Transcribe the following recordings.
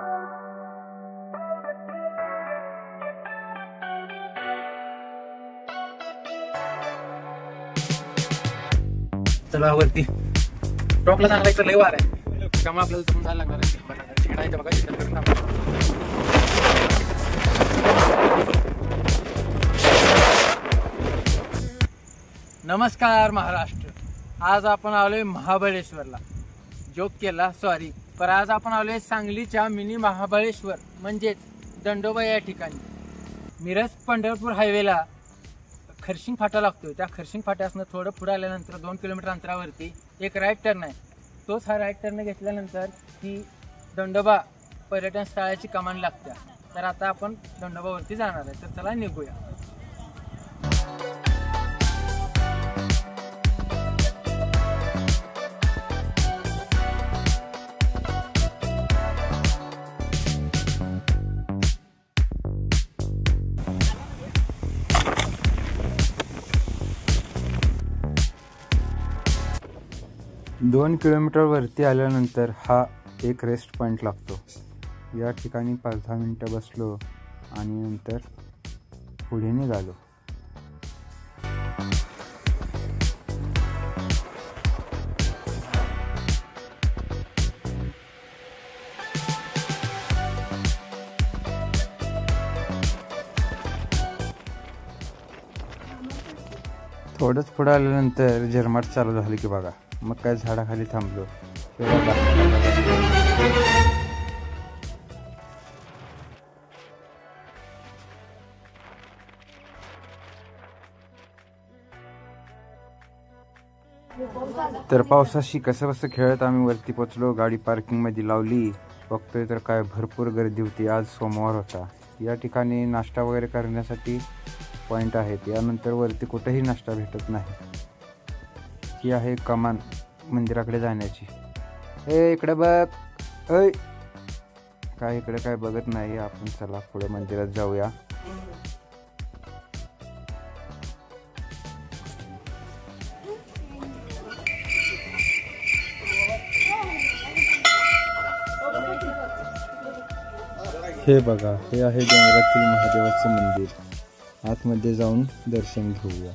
चला वरती टॉपला जाणार आहे तर लय वार आहे, त्यामुळे आपल्याला जमून जायला लागणार आहे. खेळायचं बघा चिकन करून नमस्कार महाराष्ट्र. आज आपण आलोय महाबळेश्वरला. जोक केला, सॉरी. पण आज आपण आलोय सांगलीच्या मिनी महाबळेश्वर म्हणजेच दंडोबा या ठिकाणी. मिरज पंढरपूर हायवेला खरशिंग फाटा लागतो. त्या खरशिंग फाट्यासनं थोडं पुढे आल्यानंतर 2 किलोमीटर अंतरावरती एक राईट टर्न आहे. तोच हा राईट टर्न घेतल्यानंतर ही दंडोबा पर्यटन स्थळाची कमान लागते. तर आता आपण दंडोबावरती जाणार आहे, तर चला निघूया. दोन किलोमीटर वरती आल्यानंतर हा एक रेस्ट पॉईंट लागतो. या ठिकाणी 5-10 मिनटं बसलो आणि नंतर पुढे निघालो. थोडंच पुढे आल्यानंतर झिरमाट चालू झाली की बघा. मग काय झाडाखाली थांबलो. तर पावसाशी कसं कसं खेळत आम्ही वरती पोचलो. गाडी पार्किंग मध्ये लावली. बघतोय तर काय भरपूर गर्दी होती. आज सोमवार होता. या ठिकाणी नाश्ता वगैरे करण्यासाठी पॉइंट आहेत. यानंतर वरती कुठेही नाश्ता भेटत नाही. ही आहे कमान मंदिराकडे जाण्याची. इकडे बघ. काय इकडे काय बघत नाही आपण. चला पुढे मंदिरात जाऊया. हे बघा, हे आहे डोंगरातील महादेवाचे मंदिर. आतमध्ये जाऊन दर्शन घेऊया.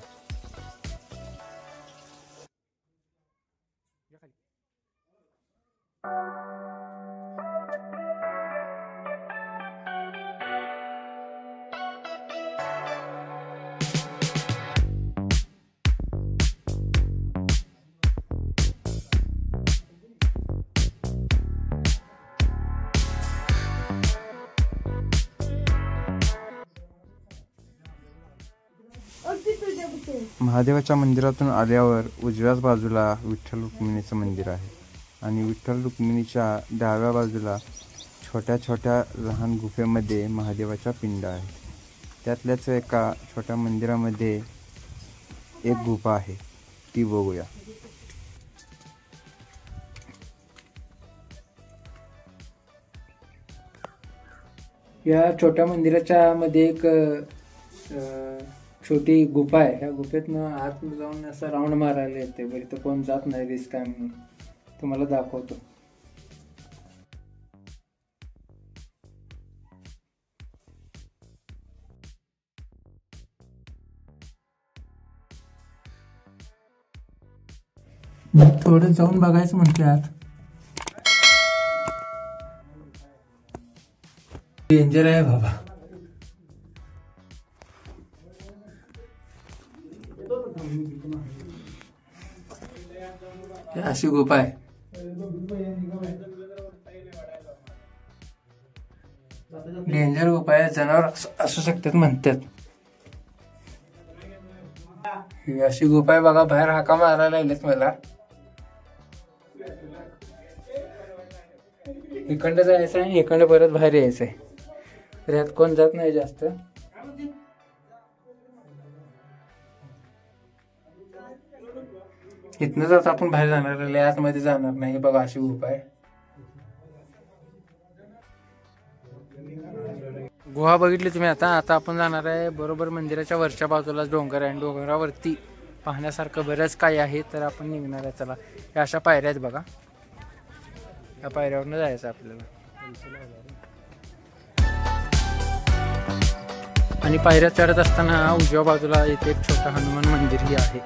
महादेवाच्या मंदिरातून आल्यावर उजव्याच बाजूला विठ्ठल रुक्मिणीचं मंदिर आहे आणि विठ्ठल रुक्मिणीच्या डाव्या बाजूला छोट्या छोट्या लहान गुफेमध्ये महादेवाच्या पिंड आहेत. त्यातल्याच एका छोट्या मंदिरामध्ये एक गुफा आहे, ती बघूया. या छोट्या मंदिराच्या मध्ये एक छोटी गुफा आहे. ह्या गुफेतनं आत जाऊन असं राऊंड मारायला येते. बरं तर कोण जात नाही, रिस्क आहे म्हणून. तुम्हाला दाखवतो. थोडं जाऊन बघायचं म्हणते आत. डेंजर आहे बाबा. अशी गुफा आहे. डेंजर गुफा आहे. जनावर असू शकतात म्हणतात. ही अशी गुफा आहे बघा. बाहेर हाका मारायला लागलेत मला. इकडं जायचं आहे, इकडं परत बाहेर यायचंय. तर यात कोण जात नाही जास्त. इथनं जात आपण बाहेर जाणार आहे, आतमध्ये जाणार नाही. बघा अशी गुफा आहे. गुहा बघितली तुम्ही. आता आपण जाणार आहे बरोबर मंदिराच्या वरच्या बाजूला डोंगर आहे. डोंगरावरती पाहण्यासारखं बरंच काही आहे. तर आपण निघणार आहे. चला, या अशा पायऱ्या आहेत बघा. या पायऱ्यावरनं जायचं आपल्याला. आणि पायऱ्या चढत असताना उजव्या बाजूला इथे एक छोटं हनुमान मंदिरही आहे.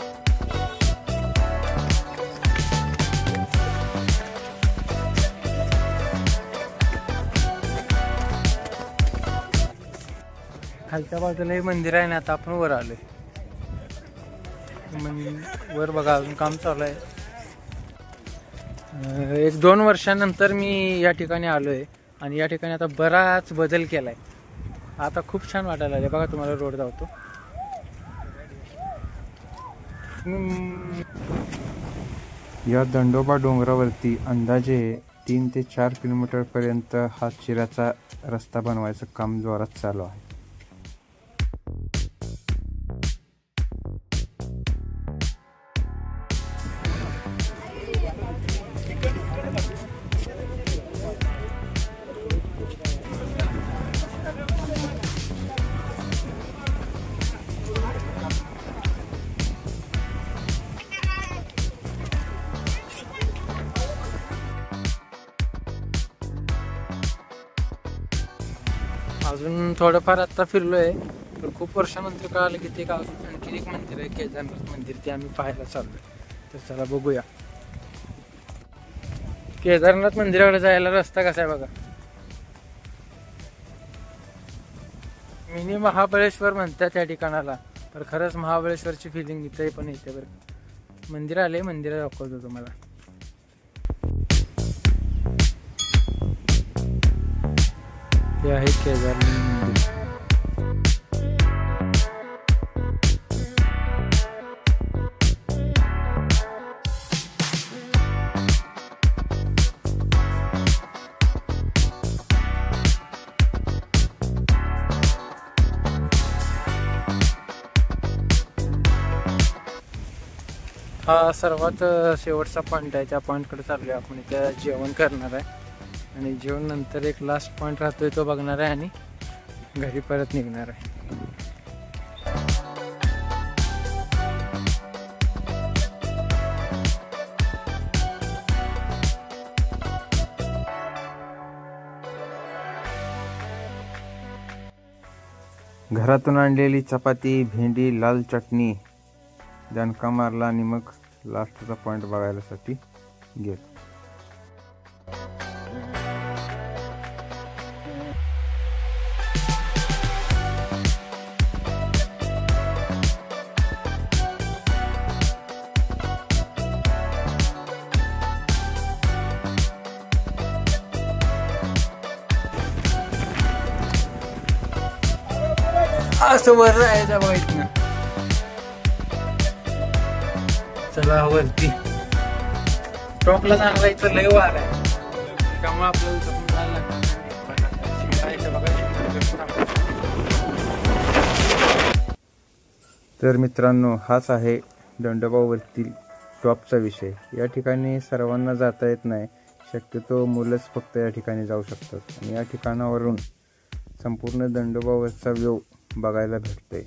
खालच्या बाजूला हे मंदिर आहे ना. आता आपण वर आलोय. वर बघा अजून काम चालू आहे. 1-2 वर्षानंतर मी या ठिकाणी आलोय आणि या ठिकाणी आता बराच बदल केलाय. आता खूप छान वाटायला लागले. बघा तुम्हाला रोड धावतो. या दंडोबा डोंगरावरती अंदाजे 3 ते 4 किलोमीटर पर्यंत हा चिराचा रस्ता बनवायचं काम जोरात चालू आहे. अजून थोडंफार आता फिरलोय. तर खूप वर्षानंतर कळालं की ते आणखी एक मंदिर आहे, केदारनाथ मंदिर. ते आम्ही पाहायला चाललोय. तर चला बघूया. केदारनाथ मंदिराकडे जायला रस्ता कसा आहे बघा. मिनी महाबळेश्वर म्हणतात त्या ठिकाणाला. तर खरंच महाबळेश्वरची फिलिंग इथे पण येते बरं. मंदिर आले, मंदिर दाखवतो तुम्हाला. हे आहे केदारनाथ मंदिर. हा सर्वात शेवटचा पॉईंट आहे. त्या पॉईंटकडे चाललोय आपण. इथे जेवण करणार आहे आणि जेवण नंतर एक लास्ट पॉईंट राहतोय तो बघणार आहे आणि घरी परत निघणार आहे. घरातून आणलेली चपाती, भेंडी, लाल चटणी, दणका मारला आणि मग लास्टचा पॉईंट बघायसाठी गेलो. असं वर जायचं बघा इथनं. चला वरती टॉपला जायचं. लय वार आहे त्यामुळे आपल्याला तर मित्रांनो, हाच आहे दंडोबावरतील टॉपचा विषय. या ठिकाणी सर्वांना जाता येत नाही. शक्यतो मुलंच फक्त या ठिकाणी जाऊ शकतात आणि या ठिकाणावरून संपूर्ण दंडोबावरचा व्ह्यू बघायला भेटतोय.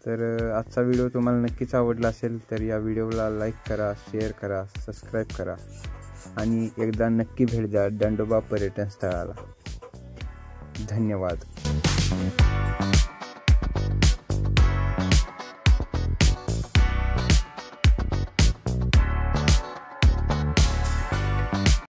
तर आजचा व्हिडिओ तुम्हाला नक्कीच आवडला असेल तर या व्हिडिओला लाईक करा, शेअर करा, सबस्क्राईब करा आणि एकदा नक्की भेट द्या दंडोबा पर्यटन स्थळाला. धन्यवाद.